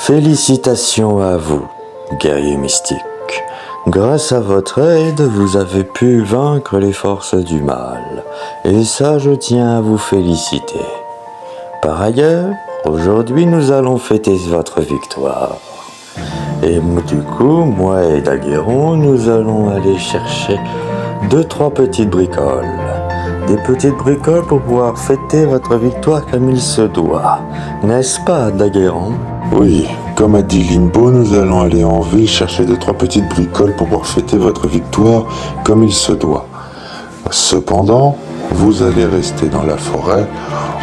Félicitations à vous, guerrier mystique. Grâce à votre aide, vous avez pu vaincre les forces du mal. Et ça, je tiens à vous féliciter. Par ailleurs, aujourd'hui, nous allons fêter votre victoire. Et du coup, moi et Daguerron, nous allons aller chercher 2-3 petites bricoles. Des petites bricoles pour pouvoir fêter votre victoire comme il se doit. N'est-ce pas, Daguerron? Oui, comme a dit Limbo, nous allons aller en ville chercher 2-3 petites bricoles pour pouvoir fêter votre victoire comme il se doit. Cependant, vous allez rester dans la forêt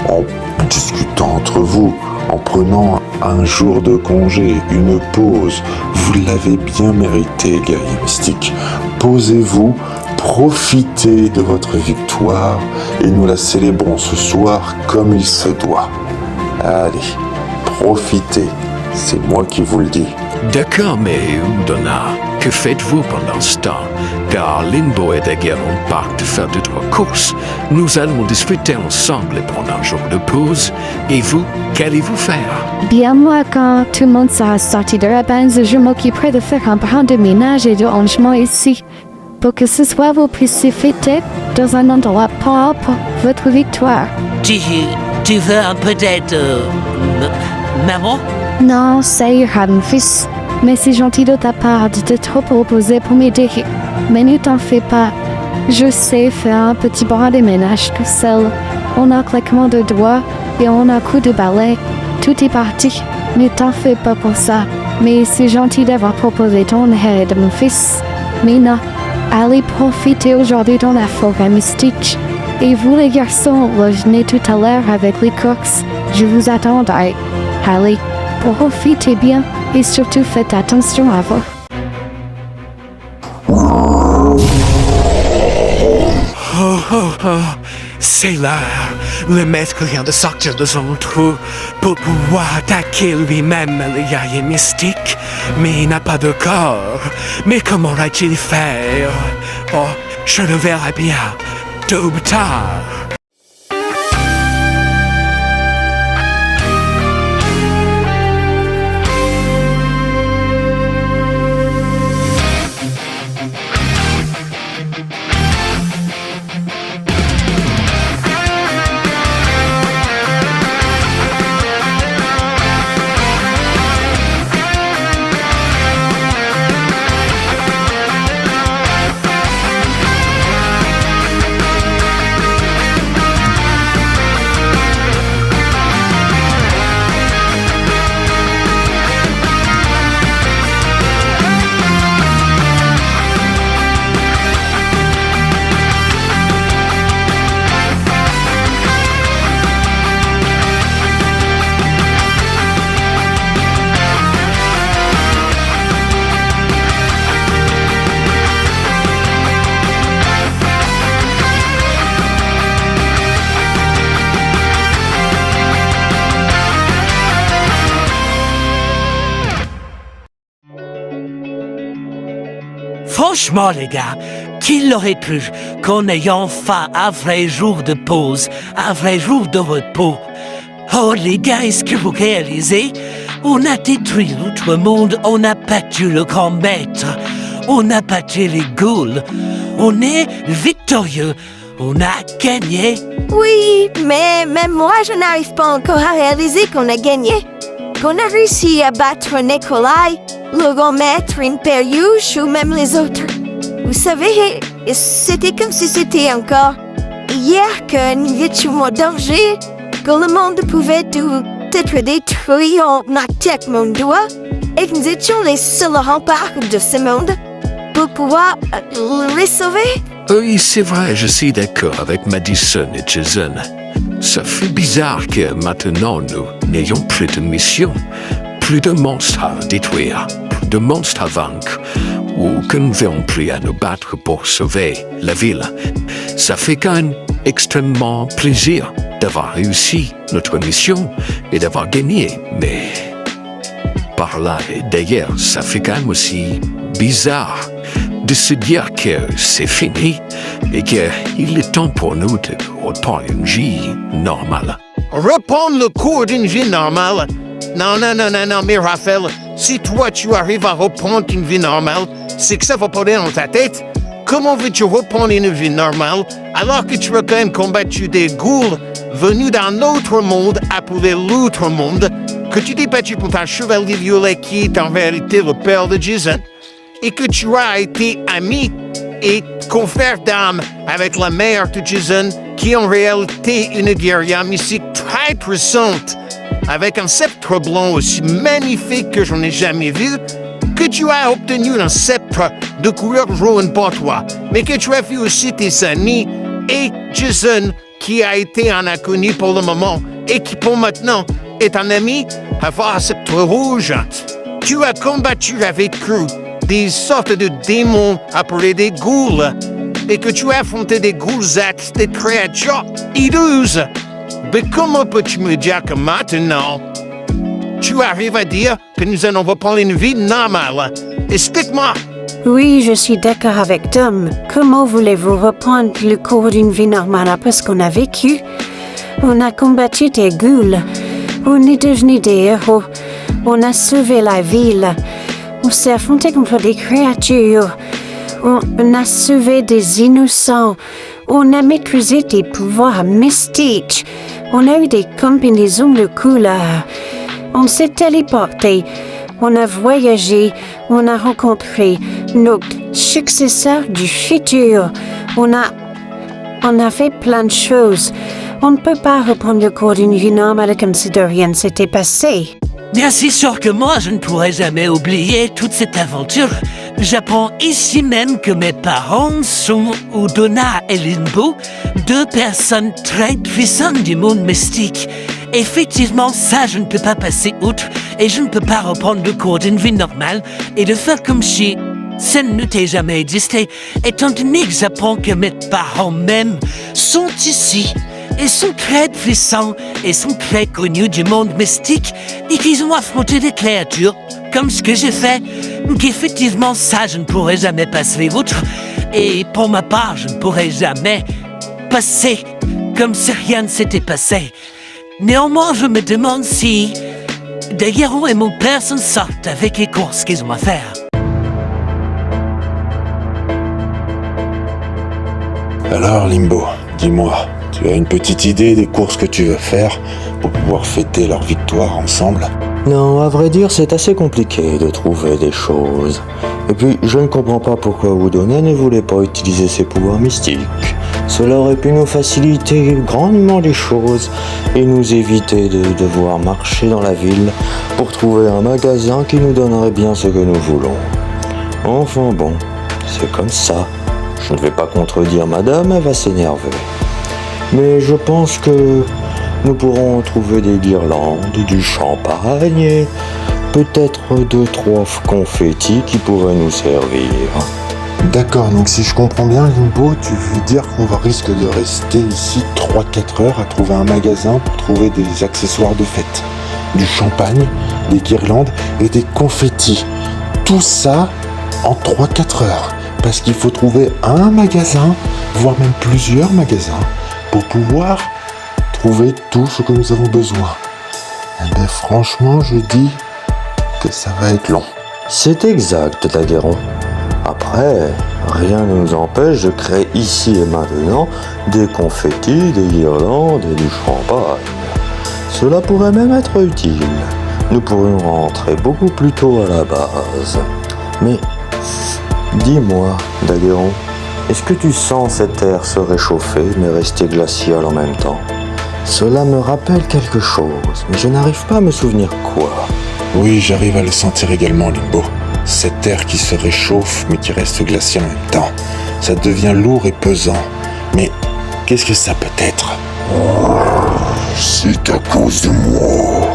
en discutant entre vous, en prenant un jour de congé, une pause. Vous l'avez bien mérité, guerrier mystique. Posez-vous, profitez de votre victoire et nous la célébrons ce soir comme il se doit. Allez, profitez, c'est moi qui vous le dis. D'accord, mais Udona, que faites-vous pendant ce temps? Car Limbo et Daguerron partent faire 2-3 courses. Nous allons discuter ensemble pendant un jour de pause. Et vous, qu'allez-vous faire? Bien, moi, quand tout le monde sera sorti de la base, je m'occuperai de faire un brin de ménage et de rangement ici. Pour que ce soir vous puissiez fêter dans un endroit propre votre victoire. Tu veux un peu d'aide, maman? Non, ça ira, mon fils. Mais c'est gentil de ta part de te trop proposer pour m'aider. Mais ne t'en fais pas. Je sais faire un petit brin de ménage tout seul. On a claquement de doigts et on a coup de balai. Tout est parti. Ne t'en fais pas pour ça. Mais c'est gentil d'avoir proposé ton aide, mon fils. Mais non, allez profiter aujourd'hui dans la forêt mystique. Et vous les garçons, revenez tout à l'heure avec les cox. Je vous attendrai. Allez, profitez bien et surtout faites attention à vous. Oh, oh, oh, c'est là. Le maître vient de sortir de son trou pour pouvoir attaquer lui-même le guerrier mystique. Mais il n'a pas de corps. Mais comment va-t-il faire? Oh, je le verrai bien. Tôt ou tard. Franchement, les gars, qui l'aurait cru qu'on ait enfin un vrai jour de pause, un vrai jour de repos? Oh, les gars, est-ce que vous réalisez? On a détruit l'autre monde, on a battu le grand maître, on a battu les ghouls, on est victorieux, on a gagné. Oui, mais même moi, je n'arrive pas encore à réaliser qu'on a gagné. Qu'on a réussi à battre Nikolai, le grand maître Imperius ou même les autres. Vous savez, c'était comme si c'était encore hier que nous étions en danger, que le monde pouvait tout être détruit en un claquement de doigts, et que nous étions les seuls remparts de ce monde pour pouvoir le sauver. Oui, c'est vrai, je suis d'accord avec Madison et Jason. Ça fait bizarre que maintenant nous n'ayons plus de mission, plus de monstres à détruire, plus de monstres à vaincre, ou que nous n'ayons plus à nous battre pour sauver la ville. Ça fait quand même extrêmement plaisir d'avoir réussi notre mission et d'avoir gagné, mais par là et d'ailleurs, ça fait quand même aussi bizarre de se dire que c'est fini et qu'il est temps pour nous de reprendre une vie normale. Reprendre le cours d'une vie normale? Non, mais Raphaël, si toi tu arrives à reprendre une vie normale, c'est que ça va pas aller dans ta tête. Comment veux-tu reprendre une vie normale alors que tu as quand même combattu des ghouls venus d'un autre monde appelé l'autre monde, que tu t'es battu pour un chevalier violet qui est en réalité le père de Jason, et que tu as été ami et confrère d'âme avec la mère de Jason, qui est en réalité une guerrière mystique très puissante, avec un sceptre blanc aussi magnifique que je n'ai jamais vu, que tu as obtenu un sceptre de couleur jaune pour toi, mais que tu as vu aussi tes amis et Jason, qui a été un inconnu pour le moment et qui pour maintenant est un ami avoir un sceptre rouge. Tu as combattu avec eux des sortes de démons appelés des ghouls, et que tu as affronté des ghoulettes, des créatures hideuses. Mais comment peux-tu me dire que maintenant, tu arrives à dire que nous allons reprendre une vie normale? Explique-moi. Oui, je suis d'accord avec Tom. Comment voulez-vous reprendre le cours d'une vie normale après ce qu'on a vécu? On a combattu des ghouls. On est devenus des héros. On a sauvé la ville. On s'est affronté contre des créatures. On a sauvé des innocents. On a maîtrisé des pouvoirs mystiques. On a eu des combinaisons de couleurs. On s'est téléporté. On a voyagé. On a rencontré nos successeurs du futur. On a fait plein de choses. On ne peut pas reprendre le cours d'une vie normale comme si de rien ne s'était passé. Bien c'est sûr que moi, je ne pourrai jamais oublier toute cette aventure. J'apprends ici même que mes parents sont Udona et Limbo, deux personnes très puissantes du monde mystique. Effectivement, ça, je ne peux pas passer outre et je ne peux pas reprendre le cours d'une vie normale et de faire comme si ça ne t'ait jamais existé, étant donné que j'apprends que mes parents même sont ici et sont très puissants et sont très connus du monde mystique et qu'ils ont affronté des créatures comme ce que j'ai fait. Donc effectivement, ça, je ne pourrai jamais passer outre. Et pour ma part, je ne pourrai jamais passer comme si rien ne s'était passé. Néanmoins, je me demande si des héros et mon père s'en sortent avec les courses qu'ils ont à faire. Alors Limbo, dis-moi, tu as une petite idée des courses que tu veux faire pour pouvoir fêter leur victoire ensemble? Non, à vrai dire, c'est assez compliqué de trouver des choses. Et puis, je ne comprends pas pourquoi Udona ne voulait pas utiliser ses pouvoirs mystiques. Cela aurait pu nous faciliter grandement les choses et nous éviter de devoir marcher dans la ville pour trouver un magasin qui nous donnerait bien ce que nous voulons. Enfin bon, c'est comme ça. Je ne vais pas contredire madame, elle va s'énerver. Mais je pense que nous pourrons trouver des guirlandes, du champagne et peut-être 2-3 confettis qui pourraient nous servir. D'accord, donc si je comprends bien Limbo, tu veux dire qu'on va risque de rester ici 3-4 heures à trouver un magasin pour trouver des accessoires de fête. Du champagne, des guirlandes et des confettis. Tout ça en 3-4 heures. Parce qu'il faut trouver un magasin, voire même plusieurs magasins, pour pouvoir trouver tout ce que nous avons besoin. Eh bien franchement, je dis que ça va être long. C'est exact, Daguerron. Après, rien ne nous empêche de créer ici et maintenant des confettis, des guirlandes et du champagne. Cela pourrait même être utile. Nous pourrions rentrer beaucoup plus tôt à la base. Mais, dis-moi, Daguerron, est-ce que tu sens cet air se réchauffer mais rester glacial en même temps? Cela me rappelle quelque chose, mais je n'arrive pas à me souvenir quoi. Oui, j'arrive à le sentir également, Limbo. Cet air qui se réchauffe mais qui reste glacial en même temps. Ça devient lourd et pesant. Mais qu'est-ce que ça peut être? C'est à cause de moi.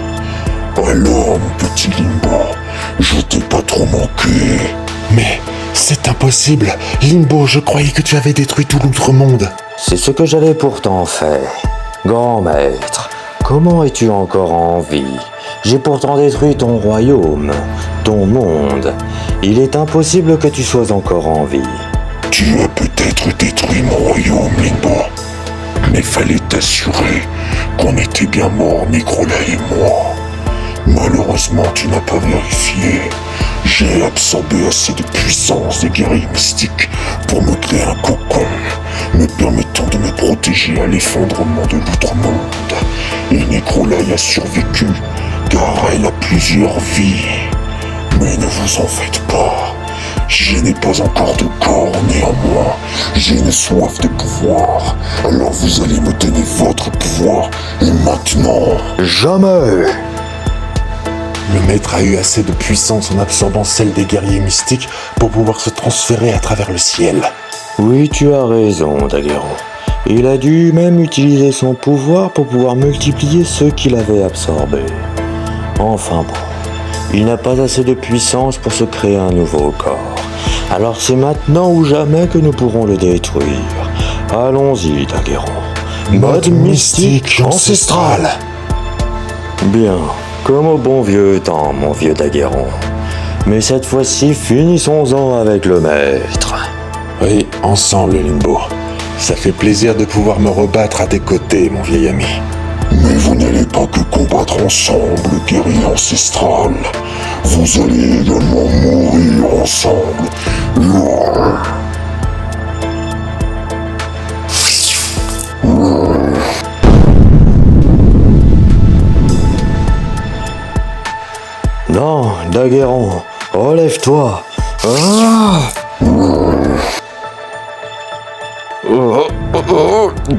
Alors, mon petit Limbo, je t'ai pas trop manqué. Mais c'est impossible. Limbo, je croyais que tu avais détruit tout l'autre monde. C'est ce que j'allais pourtant faire. Grand maître, comment es-tu encore en vie? J'ai pourtant détruit ton royaume, ton monde. Il est impossible que tu sois encore en vie. Tu as peut-être détruit mon royaume, Limbo. Mais fallait t'assurer qu'on était bien morts, Microla et moi. Malheureusement, tu n'as pas vérifié. J'ai absorbé assez de puissance des guerriers mystiques pour me créer un cocon, me permettant de me protéger à l'effondrement de l'outre-monde. Et Nécrolaï a survécu, car elle a plusieurs vies. Mais ne vous en faites pas. Je n'ai pas encore de corps, néanmoins. J'ai une soif de pouvoir. Alors vous allez me donner votre pouvoir, et maintenant... Jamais! Le maître a eu assez de puissance en absorbant celle des guerriers mystiques pour pouvoir se transférer à travers le ciel. Oui, tu as raison, Daguerron. Il a dû même utiliser son pouvoir pour pouvoir multiplier ceux qu'il avait absorbés. Enfin bon, il n'a pas assez de puissance pour se créer un nouveau corps. Alors c'est maintenant ou jamais que nous pourrons le détruire. Allons-y, Daguerron. Mode mystique ancestral. Bien, comme au bon vieux temps, mon vieux Daguerron. Mais cette fois-ci, finissons-en avec le maître. Oui, ensemble, Limbo. Ça fait plaisir de pouvoir me rebattre à tes côtés, mon vieil ami. Mais vous n'allez pas que combattre ensemble, guerrier ancestral. Vous allez également mourir ensemble. Non, Daguerron, relève-toi.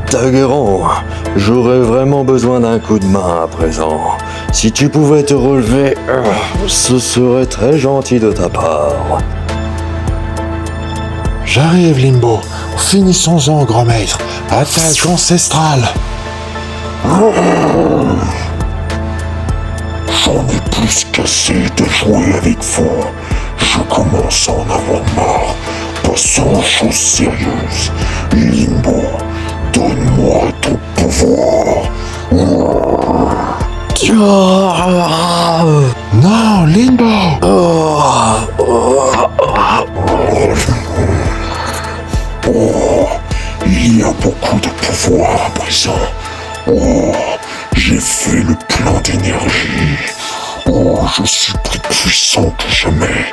Daguerron, j'aurais vraiment besoin d'un coup de main à présent. Si tu pouvais te relever, ce serait très gentil de ta part. J'arrive, Limbo. Finissons-en, grand maître. Attaque ancestrale. J'en ai plus qu'assez de jouer avec vous. Je commence à en avoir marre. Passons aux choses sérieuses. Limbo, donne-moi ton pouvoir. Non, Limbo. Il y a beaucoup de pouvoir à présent. J'ai fait le plein d'énergie. Je suis plus puissant que jamais.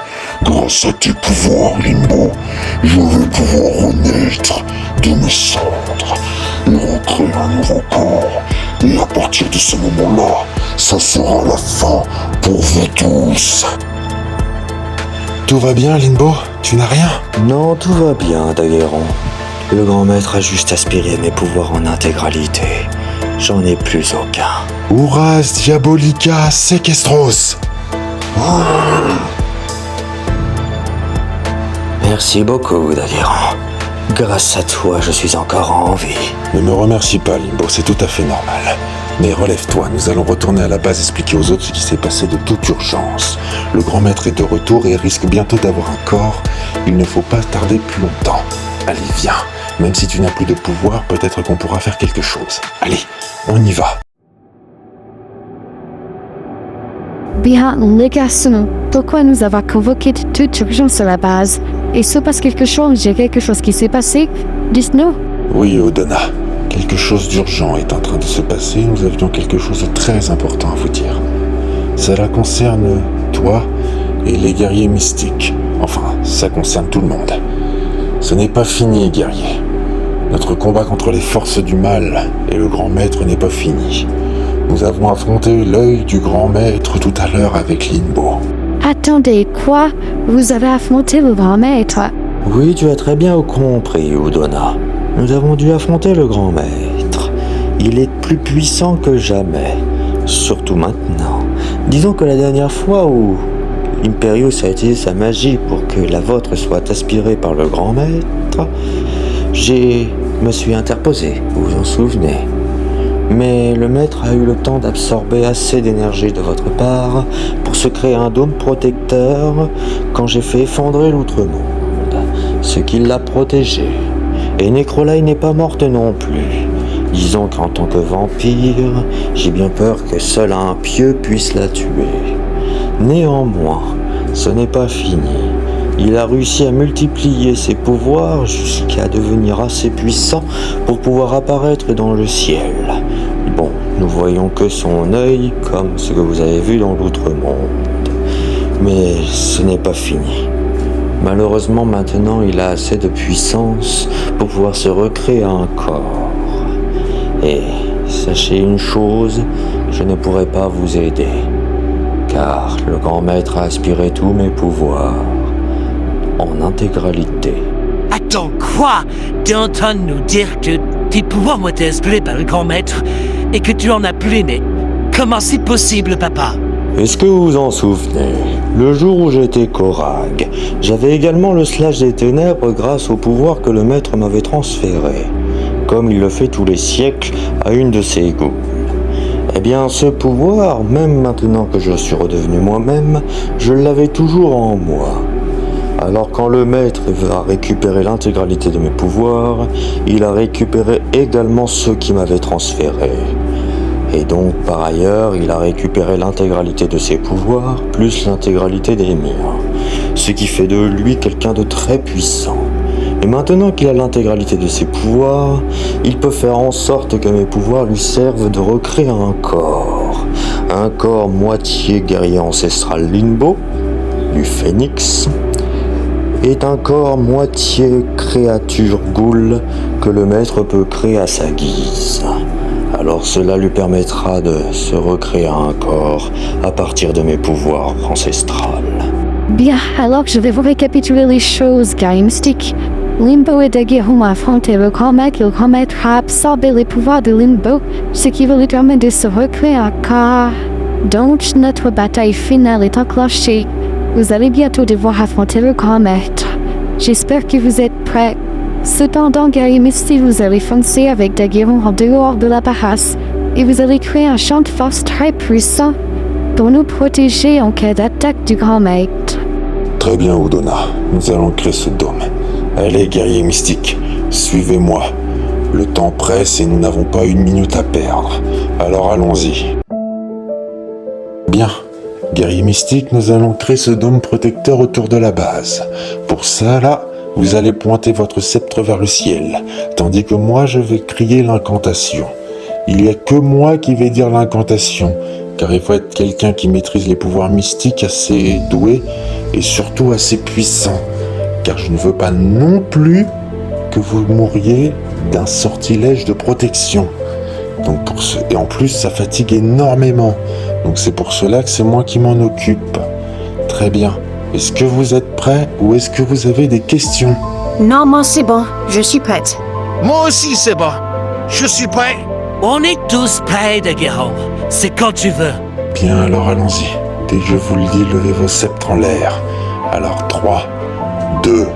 Grâce à tes pouvoirs, Limbo, je vais pouvoir renaître de mes cendres et recréer un nouveau corps. Et à partir de ce moment-là, ça sera la fin pour vous tous. Tout va bien, Limbo? Tu n'as rien? Non, tout va bien, Daguerron. Le grand maître a juste aspiré mes pouvoirs en intégralité. J'en ai plus aucun. Uras Diabolica Sequestros. Merci beaucoup, Daguerron. Grâce à toi, je suis encore en vie. Ne me remercie pas, Limbo, c'est tout à fait normal. Mais relève-toi, nous allons retourner à la base expliquer aux autres ce qui s'est passé de toute urgence. Le grand maître est de retour et risque bientôt d'avoir un corps. Il ne faut pas tarder plus longtemps. Allez, viens. Même si tu n'as plus de pouvoir, peut-être qu'on pourra faire quelque chose. Allez, on y va. Bien, les garçons, pourquoi nous avons convoqué de toute urgence à la base? Et se passe quelque chose, j'ai quelque chose qui s'est passé? Dites-nous. Oui, Odona. Quelque chose d'urgent est en train de se passer. Nous avions quelque chose de très important à vous dire. Cela concerne toi et les guerriers mystiques. Enfin, ça concerne tout le monde. Ce n'est pas fini, guerrier. Notre combat contre les forces du mal et le grand maître n'est pas fini. Nous avons affronté l'œil du grand maître tout à l'heure avec Limbo. Attendez, quoi? Vous avez affronté le grand maître? Oui, tu as très bien compris, Udona. Nous avons dû affronter le grand maître. Il est plus puissant que jamais. Surtout maintenant. Disons que la dernière fois où Imperius a utilisé sa magie pour que la vôtre soit aspirée par le grand maître, me suis interposé, vous vous en souvenez. Mais le maître a eu le temps d'absorber assez d'énergie de votre part pour se créer un dôme protecteur quand j'ai fait effondrer l'outre-monde, ce qui l'a protégé. Et Nécrolaï n'est pas morte non plus. Disons qu'en tant que vampire, j'ai bien peur que seul un pieux puisse la tuer. Néanmoins, ce n'est pas fini. Il a réussi à multiplier ses pouvoirs jusqu'à devenir assez puissant pour pouvoir apparaître dans le ciel. Bon, nous voyons que son œil, comme ce que vous avez vu dans l'outre-monde. Mais ce n'est pas fini. Malheureusement, maintenant, il a assez de puissance pour pouvoir se recréer un corps. Et sachez une chose, je ne pourrai pas vous aider, car le grand maître a aspiré tous mes pouvoirs en intégralité. Attends, quoi? T'es en train de nous dire que tes pouvoirs ont été aspirés par le grand maître et que tu en as plus, mais comment c'est possible, papa? Est-ce que vous vous en souvenez? Le jour où j'étais Korag, j'avais également le slash des ténèbres grâce au pouvoir que le maître m'avait transféré, comme il le fait tous les siècles à une de ses ghouls. Eh bien, ce pouvoir, même maintenant que je suis redevenu moi-même, je l'avais toujours en moi. Alors quand le maître va récupérer l'intégralité de mes pouvoirs, il a récupéré également ceux qui m'avaient transféré. Et donc, par ailleurs, il a récupéré l'intégralité de ses pouvoirs, plus l'intégralité des miens. Ce qui fait de lui quelqu'un de très puissant. Et maintenant qu'il a l'intégralité de ses pouvoirs, il peut faire en sorte que mes pouvoirs lui servent de recréer un corps. Un corps moitié guerrier ancestral Limbo, du phénix, et un corps moitié créature ghoul que le maître peut créer à sa guise. Alors cela lui permettra de se recréer un corps à partir de mes pouvoirs ancestrales. Bien, alors je vais vous récapituler les choses, guerrier mystique. Limbo et Daguerre ont affronté le grand maître a absorbé les pouvoirs de Limbo, ce qui va lui permettre de se recréer un corps. Donc notre bataille finale est enclenchée. Vous allez bientôt devoir affronter le grand maître. J'espère que vous êtes prêts. Cependant, guerrier mystique, vous allez foncer avec Daguerre en dehors de la barasse et vous allez créer un champ de force très puissant pour nous protéger en cas d'attaque du grand maître. Très bien, Udona. Nous allons créer ce dôme. Allez, guerrier mystique, suivez-moi. Le temps presse et nous n'avons pas une minute à perdre. Alors allons-y. Bien. Guerrier mystique, nous allons créer ce dôme protecteur autour de la base. Pour ça, là, vous allez pointer votre sceptre vers le ciel, tandis que moi, je vais crier l'incantation. Il n'y a que moi qui vais dire l'incantation, car il faut être quelqu'un qui maîtrise les pouvoirs mystiques assez doué et surtout assez puissant, car je ne veux pas non plus que vous mouriez d'un sortilège de protection. Donc et en plus, ça fatigue énormément. Donc c'est pour cela que c'est moi qui m'en occupe. Très bien. Est-ce que vous êtes prêts ou est-ce que vous avez des questions? Non, moi c'est bon, je suis prête. Moi aussi, c'est bon. Je suis prêt. On est tous prêts, Daguerre. C'est quand tu veux. Bien, alors allons-y. Dès que je vous le dis, levez vos sceptres en l'air. Alors 3, 2,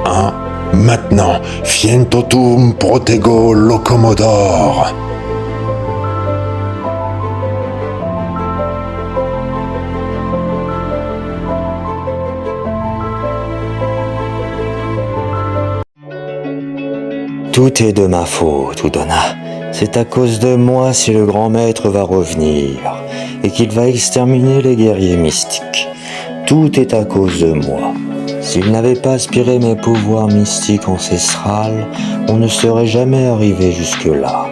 1, maintenant. Fien totum protego locomodor. Tout est de ma faute, Udona. C'est à cause de moi si le grand maître va revenir et qu'il va exterminer les guerriers mystiques. Tout est à cause de moi. S'il n'avait pas aspiré mes pouvoirs mystiques ancestrales, on ne serait jamais arrivé jusque-là.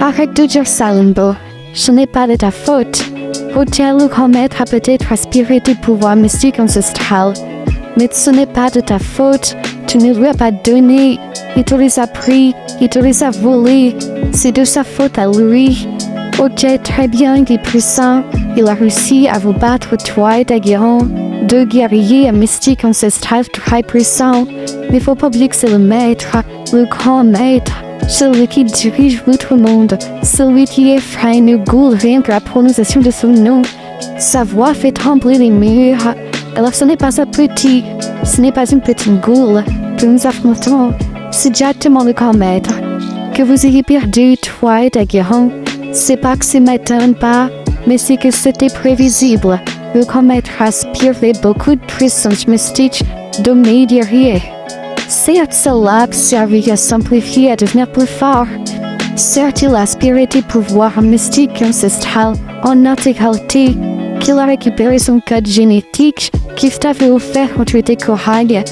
Arrête de dire ça, Limbo. Ce n'est pas de ta faute. Peut-être le grand maître a peut-être aspiré tes pouvoirs mystiques ancestrales. Mais ce n'est pas de ta faute. Tu ne lui as pas donné. Il te les a pris. Il te les a volés. C'est de sa faute à lui. Ok, très bien, il est puissant. Il a réussi à vous battre, toi et Daguerre, deux guerriers mystiques ancestrales très puissants. Mais faut pas oublier que c'est le maître, le grand maître, celui qui dirige l'outre-monde, celui qui effraie nos ghouls rien que la prononciation de son nom. Sa voix fait trembler les murs. Alors ce n'est pas un petit, ce n'est pas une petite ghoul que nous affrontons, c'est directement le grand maître. Que vous ayez perdu, toi et Daguerre, c'est pas que ça m'étonne pas, mais c'est que c'était prévisible. Le grand maître aspirait beaucoup de puissance mystique de mes guerriers. C'est cela que servit à simplifier et à devenir plus fort. Certes, il aspirait des pouvoirs mystiques ancestrales en intégralité, qu'il a récupéré son code génétique qui t'avait offert quand tu étais Korag,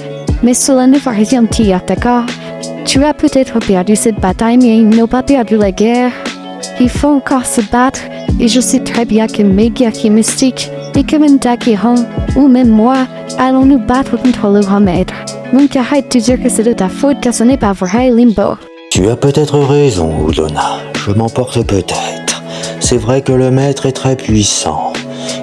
mais cela ne va rien dire, d'accord? Tu as peut-être perdu cette bataille, mais ils n'ont pas perdu la guerre. Il faut encore se battre, et je sais très bien que mes guerriers mystiques, et que Dakiron, ou même moi, allons nous battre contre le grand maître. Donc arrête de dire que c'est de ta faute car ce n'est pas vrai, Limbo. Tu as peut-être raison, Udona. Je m'emporte peut-être. C'est vrai que le maître est très puissant,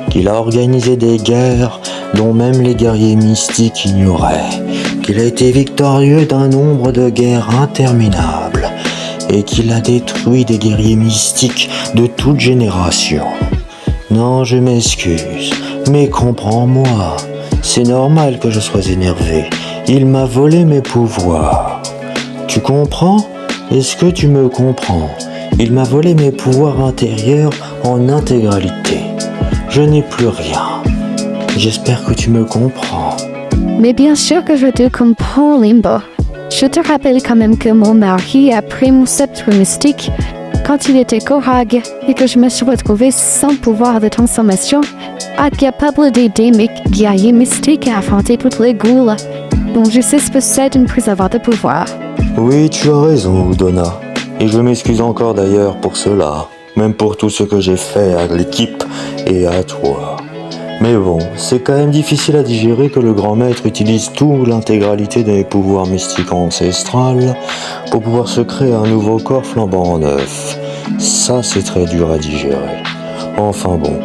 qu'il a organisé des guerres dont même les guerriers mystiques ignoraient, qu'il a été victorieux d'un nombre de guerres interminables, et qu'il a détruit des guerriers mystiques de toute génération. Non, je m'excuse, mais comprends-moi. C'est normal que je sois énervé. Il m'a volé mes pouvoirs. Tu comprends? Est-ce que tu me comprends? Il m'a volé mes pouvoirs intérieurs en intégralité. Je n'ai plus rien. J'espère que tu me comprends. Mais bien sûr que je te comprends, Limbo. Je te rappelle quand même que mon mari a pris mon sceptre mystique quand il était Korag et que je me suis retrouvée sans pouvoir de transformation, incapable d'aider mes guerriers mystiques à affronter toutes les ghouls. Donc je sais ce que c'est de ne plus avoir de pouvoir. Oui, tu as raison, Udona. Et je m'excuse encore d'ailleurs pour cela, même pour tout ce que j'ai fait à l'équipe et à toi. Mais bon, c'est quand même difficile à digérer que le grand maître utilise toute l'intégralité de mes pouvoirs mystiques ancestrales pour pouvoir se créer un nouveau corps flambant neuf. Ça, c'est très dur à digérer. Enfin bon,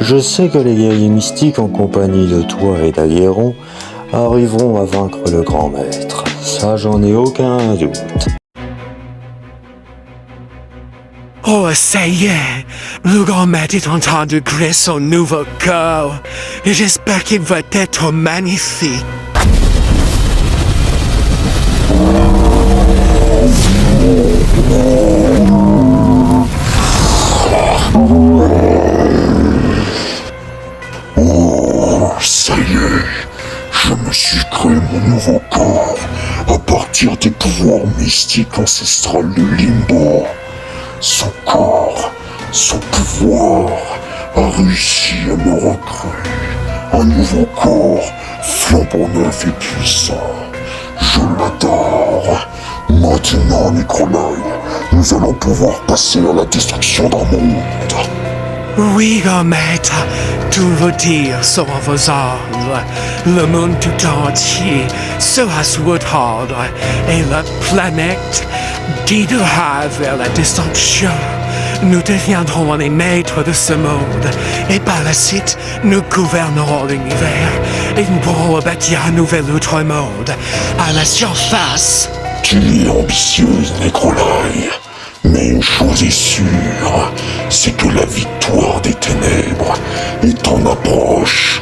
je sais que les guerriers mystiques en compagnie de toi et d'Aguerron arriveront à vaincre le grand maître. Ça, j'en ai aucun doute. Oh, ça y est, le grand maître est en train de créer son nouveau corps. Et j'espère qu'il va être magnifique. Oh, ça y est, je me suis créé mon nouveau corps à partir des pouvoirs mystiques ancestrales de Limbo. Son corps, son pouvoir a réussi à me recréer un nouveau corps flambant neuf et puissant. Je l'adore. Maintenant, Nikolai, nous allons pouvoir passer à la destruction d'un monde. Oui, grand maître, tous vos dires seront vos ordres. Le monde tout entier sera sous votre ordre et la planète guidera vers la destruction. Nous deviendrons les maîtres de ce monde et par la suite, nous gouvernerons l'univers et nous pourrons bâtir un nouvel autre monde à la surface. Tu es ambitieuse, Nikolai. Mais une chose est sûre, c'est que la victoire des ténèbres est en approche.